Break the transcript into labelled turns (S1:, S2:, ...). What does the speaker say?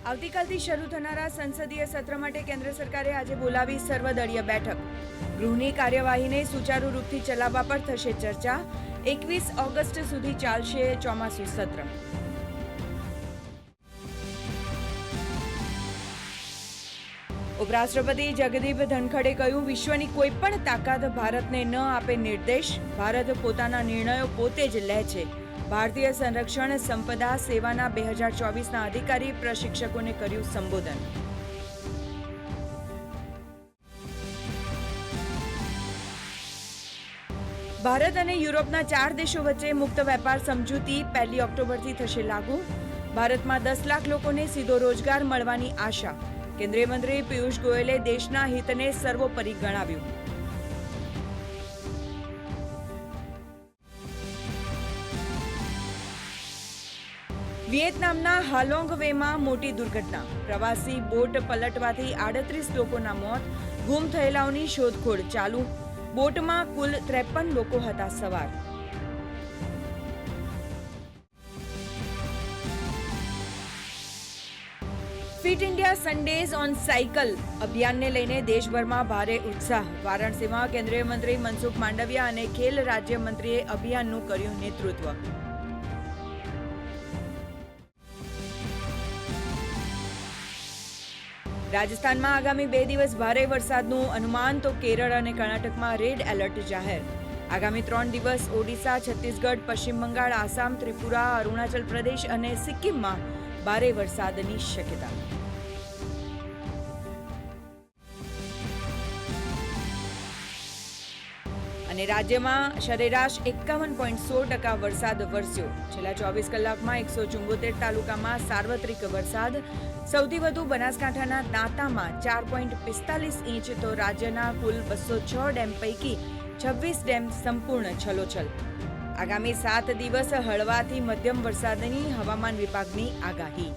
S1: આવતીકાલથી શરૂ થનારા સંસદીય સત્ર માટે કેન્દ્ર સરકારે આજે બોલાવી સર્વદળીય બેઠક. ગૃહની કાર્યવાહીને સુચારુ રૂપથી ચલાવવા પર થશે ચર્ચા. 21 ઓગસ્ટ સુધી ચાલશે ચોમાસુ સત્ર. ઉપરાષ્ટ્રપતિ જગદીપ ધનખડે કહ્યું, વિશ્વની કોઈ પણ તાકાત ભારતને ન આપે નિર્દેશ. ભારત પોતાના નિર્ણયો પોતે જ લે છે. ભારતીય સંરક્ષણ સંપદા સેવાના 2024ના અધિકારી પ્રશિક્ષકોને કર્યું સંબોધન. ભારત અને યુરોપના 4 દેશો વચ્ચે મુક્ત વેપાર સમજૂતી 1 ઓક્ટોબરથી થશે લાગુ. ભારતમાં 10 લાખ લોકોને સીધો રોજગાર મળવાની આશા. કેન્દ્રીય મંત્રી પિયુષ ગોયલે દેશના હિતને સર્વોપરી ગણાવ્યું. વિયેતનામના હાલોંગ વેમાં મોટી દુર્ઘટના. પ્રવાસી બોટ પલટવાથી 38 લોકોના મોત. ગુમ થયેલાઓની શોધખોળ ચાલુ. બોટમાં કુલ 53 લોકો હતા સવાર. Fit India Sundays on cycle અભિયાનને લઈને દેશભરમાં ભારે ઉત્સાહ. વારાણસીમાં કેન્દ્રીય મંત્રી મનસુખ માંડવિયા અને ખેલ રાજ્યમંત્રીએ અભિયાનનું કર્યું નેતૃત્વ. રાજસ્થાનમાં આગામી 2 દિવસ ભારે વરસાદનું અનુમાન, તો કેરળ અને કર્ણાટકમાં રેડ એલર્ટ જાહેર. આગામી 3 દિવસ ઓડિશા, છત્તીસગઢ, પશ્ચિમ બંગાળ, આસામ, ત્રિપુરા, અરુણાચલ પ્રદેશ અને સિક્કિમમાં ભારે વરસાદની શક્યતા. અને રાજ્યમાં સરેરાશ 51.16% વરસાદ વરસ્યો. છેલ્લા 24 કલાકમાં 174 તાલુકામાં સાર્વત્રિક વરસાદ. સૌથી વધુ બનાસકાંઠાના દાંતામાં 4.45 ઇંચ, તો રાજ્યના કુલ 206 ડેમ પૈકી 26 ડેમ સંપૂર્ણ છલોછલ. આગામી 7 દિવસ હળવાથી મધ્યમ વરસાદની હવામાન વિભાગની આગાહી.